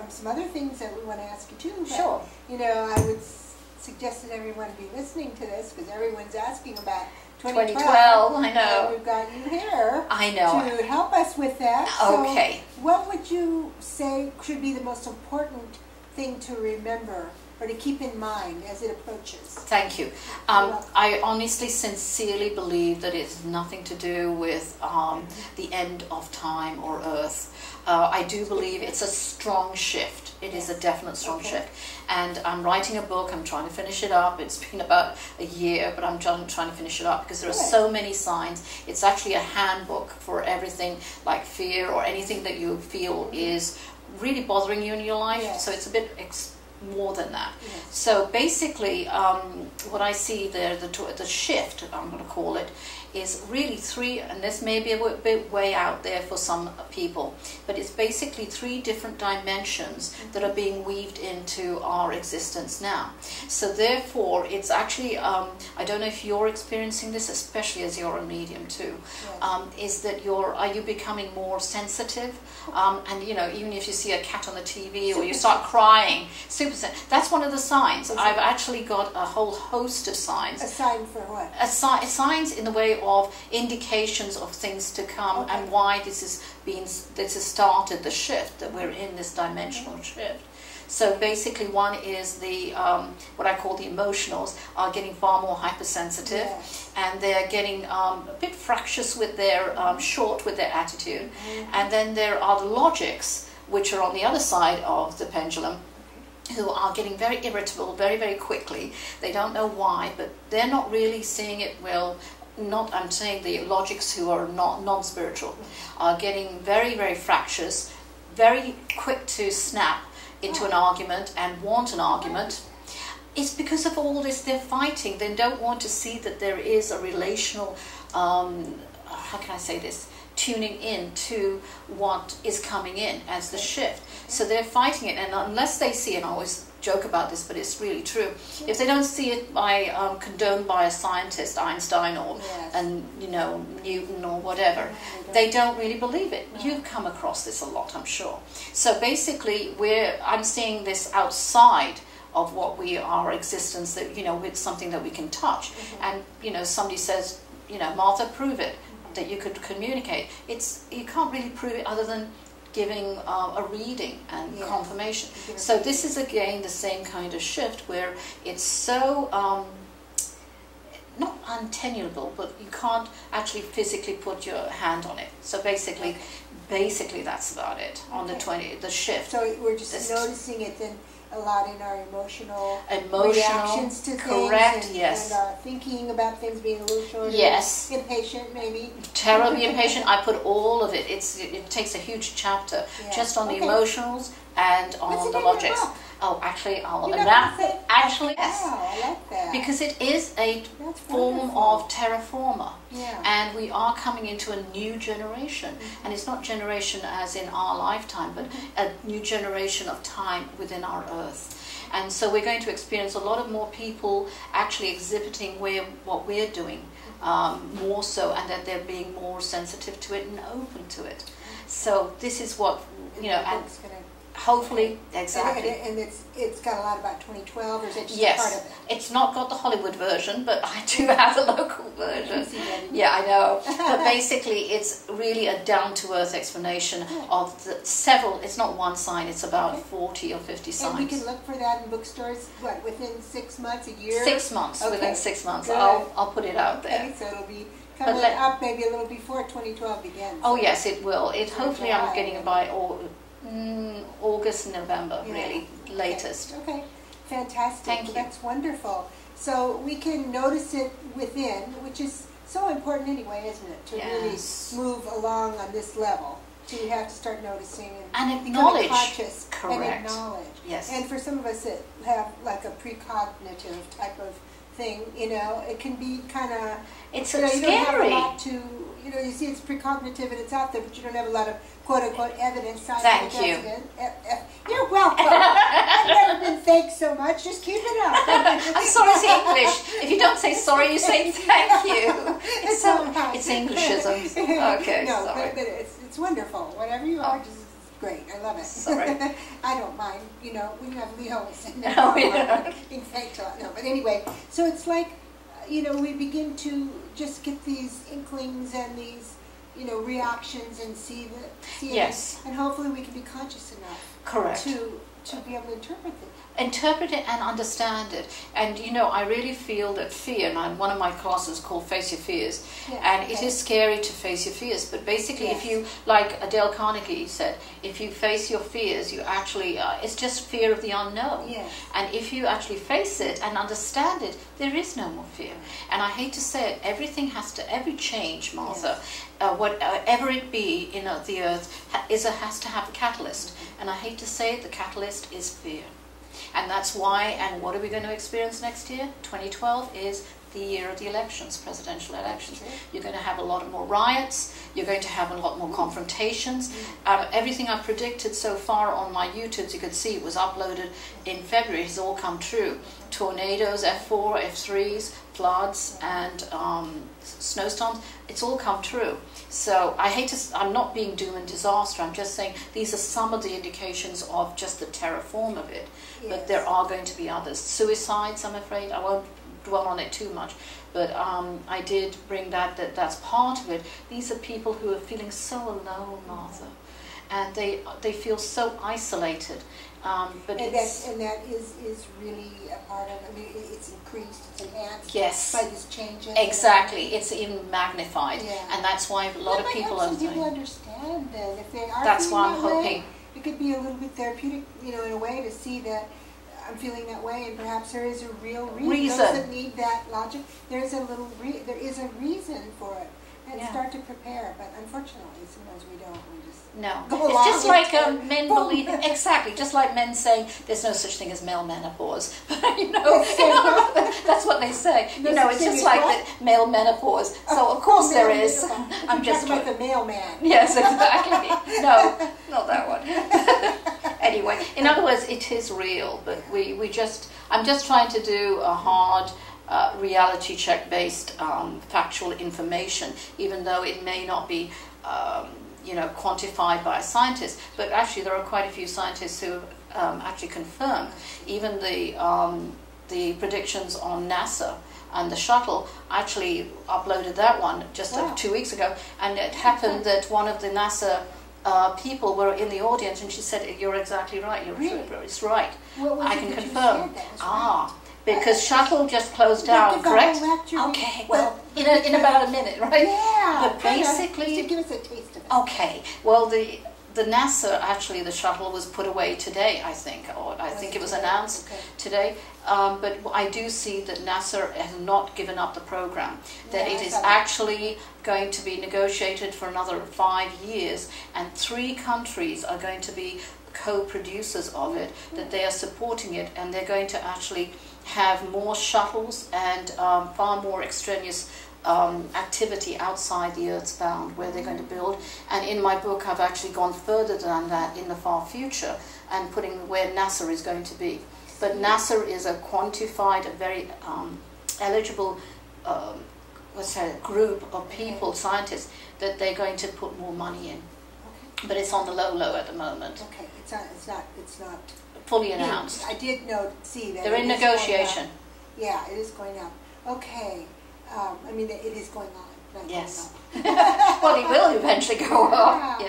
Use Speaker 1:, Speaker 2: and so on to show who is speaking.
Speaker 1: some other things that we want to ask you too. But,
Speaker 2: Sure.
Speaker 1: You know, I would suggest that everyone be listening to this because everyone's asking about
Speaker 2: 2012, I know.
Speaker 1: We've got you here.
Speaker 2: I know.
Speaker 1: To help us with that.
Speaker 2: Okay.
Speaker 1: So what would you say should be the most important thing to remember or to keep in mind as it approaches?
Speaker 2: Thank you. I honestly, sincerely believe that it's nothing to do with the end of time or Earth. I do believe it's a strong shift. It is a definite strong shift. And I'm writing a book. I'm trying to finish it up. It's been about a year, but I'm trying to finish it up because there are so many signs. It's actually a handbook for everything like fear or anything that you feel is really bothering you in your life. So it's a bit more than that. So basically, what I see there, the shift, I'm going to call it, is really three, and this may be a bit way out there for some people, but it's basically three different dimensions that are being weaved into our existence now. So therefore, it's actually, I don't know if you're experiencing this, especially as you're a medium too, is that are you becoming more sensitive? And you know, even if you see a cat on the TV or you start crying, that's one of the signs. I've actually got a whole host of signs.
Speaker 1: A sign for what?
Speaker 2: Signs in the way of indications of things to come and why this has started the shift, that we're in this dimensional shift. So basically one is the what I call the emotionals are getting far more hypersensitive, and they're getting a bit fractious with their short with their attitude. And then there are the logics, which are on the other side of the pendulum, who are getting very irritable very, very quickly. They don't know why, but they're not really seeing it well. I'm saying the logics who are not non-spiritual are getting very, very fractious, very quick to snap into an argument and want an argument. It's because of all this they're fighting. They don't want to see that there is a relational, how can I say this, tuning in to what is coming in as the shift. So they're fighting it, and unless they see, and I always joke about this, but it's really true, if they don't see it condoned by a scientist, Einstein or and you know, Newton or whatever, they don't really believe it. You've come across this a lot, I'm sure. So basically I'm seeing this outside of what we are existence, that, you know, it's something that we can touch. And you know, somebody says, you know, Martha, prove it that you could communicate. You can't really prove it other than giving a reading and confirmation. So this is again the same kind of shift where it's so not untenable, but you can't actually physically put your hand on it. So basically that's about it on the shift.
Speaker 1: So we're just noticing it then a lot in our emotional reactions to
Speaker 2: correct,
Speaker 1: things, and our thinking about things being a little shorter. Impatient, maybe.
Speaker 2: Terribly impatient. I put all of it. It takes a huge chapter just on the emotionals and on the logics. Oh, actually, actually, yes.
Speaker 1: Wow, I like that.
Speaker 2: Because it is a form of terraformer. And we are coming into a new generation. And it's not generation as in our lifetime, but a new generation of time within our Earth. And so we're going to experience a lot of more people actually exhibiting what we're doing more so, and that they're being more sensitive to it and open to it. So this is what, you know, and hopefully, exactly.
Speaker 1: And it's got a lot about 2012, or is it just part of it?
Speaker 2: It's not got the Hollywood version, but I do have the local version. Yeah, I know. But basically, it's really a down-to-earth explanation of the several. It's not one sign. It's about 40 or 50 signs.
Speaker 1: And we can look for that in bookstores. What, within 6 months, a year?
Speaker 2: 6 months. Within 6 months, I'll put it out there.
Speaker 1: Okay, so it'll be coming up maybe a little before 2012 begins.
Speaker 2: Oh yes, it will. Hopefully, I'm getting it by August, November, really, latest.
Speaker 1: Okay, fantastic.
Speaker 2: Thank you.
Speaker 1: That's wonderful. So we can notice it within, which is so important anyway, isn't it? To really move along on this level. So you have to start noticing and
Speaker 2: acknowledge.
Speaker 1: Conscious.
Speaker 2: Correct.
Speaker 1: And acknowledge.
Speaker 2: Yes.
Speaker 1: And for some of us that have like a precognitive type of thing, you know, it can be kind of,
Speaker 2: it's
Speaker 1: you know, you
Speaker 2: scary.
Speaker 1: don't have a lot to, you know, you see it's precognitive and it's out there, but you don't have a lot of quote-unquote evidence.
Speaker 2: Thank you.
Speaker 1: You're welcome. I've never been thanked so much. Just keep it up.
Speaker 2: I'm sorry, it's English. If you don't say sorry, you say thank you. It's Englishism. Okay,
Speaker 1: no,
Speaker 2: sorry.
Speaker 1: but it's wonderful. Whatever you are, just great. I love it.
Speaker 2: Sorry.
Speaker 1: I don't mind. you know, we have Leos in there.
Speaker 2: Oh, yeah.
Speaker 1: In fact, no, but anyway, so it's like, you know, we begin to just get these inklings and these, you know, reactions and see
Speaker 2: yes.
Speaker 1: it, and hopefully we can be conscious enough.
Speaker 2: Correct.
Speaker 1: To be able to interpret it.
Speaker 2: Interpret it and understand it. And you know, I really feel that fear, and one of my classes is called Face Your Fears, and it is scary to face your fears, but basically if you, like Adele Carnegie said, if you face your fears, you actually, it's just fear of the unknown. And if you actually face it and understand it, there is no more fear. And I hate to say it, every change, Martha, whatever it be in the earth, has to have a catalyst. And I hate to say it, the catalyst is fear. And that's why, and what are we going to experience next year? 2012 is the year of the elections, presidential elections. You're going to have a lot more riots, you're going to have a lot more confrontations. Everything I've predicted so far on my YouTube, you could see it was uploaded in February, has all come true. Tornadoes, F4, F3s, floods, and snowstorms, it's all come true. So I'm not being doom and disaster, I'm just saying these are some of the indications of just the terror form of it. But there are going to be others. Suicides, I'm afraid, I won't dwell on it too much, but I did bring that's part of it. These are people who are feeling so alone, Martha, and they feel so isolated. But that is really a part of it. I mean, it's increased, it's enhanced by these changes. Exactly, it's even magnified, and that's why a lot of people are.
Speaker 1: Some people understand that if they are.
Speaker 2: That's why I'm hoping.
Speaker 1: Way, it could be a little bit therapeutic, you know, in a way, to see that I'm feeling that way, and perhaps there is a real reason. Those that need that logic, there is a reason for it, and start to prepare. But unfortunately, sometimes we don't. We just go along.
Speaker 2: It's just like men believe exactly, just like men saying there's no such thing as male menopause. you know, that's what they say. You know, it's just like the male menopause. So of course there is. I'm just
Speaker 1: like the mailman.
Speaker 2: Yes, exactly. No, not that one. Anyway, in other words, it is real, but I'm just trying to do a hard reality check based factual information, even though it may not be quantified by a scientist. But actually there are quite a few scientists who actually confirm even the predictions on NASA and the shuttle. Actually uploaded that one just 2 weeks ago, and it happened that one of the NASA people were in the audience, and she said, "You're exactly right. It's right. I can confirm." Because shuttle just closed down, correct? Okay. Well, in about a minute, right?
Speaker 1: Yeah.
Speaker 2: But basically,
Speaker 1: just to give us a taste of it.
Speaker 2: Okay. Well, the NASA, actually, the shuttle was put away today, I think, or I think it was announced today. But I do see that NASA has not given up the program, that it is actually going to be negotiated for another 5 years, and 3 countries are going to be co-producers of it, that they are supporting it, and they're going to actually have more shuttles and far more extraneous activity outside the Earth's bound, where they're going to build. And in my book I've actually gone further than that in the far future and putting where NASA is going to be. But NASA is a quantified, a very eligible group of people, scientists, that they're going to put more money in. But it's on the low at the moment.
Speaker 1: Okay, it's not
Speaker 2: fully announced.
Speaker 1: I did see that
Speaker 2: they're in negotiation.
Speaker 1: Yeah, it is going up. Okay, I mean it is going on.
Speaker 2: Yes. Well, it will eventually go up. Yeah.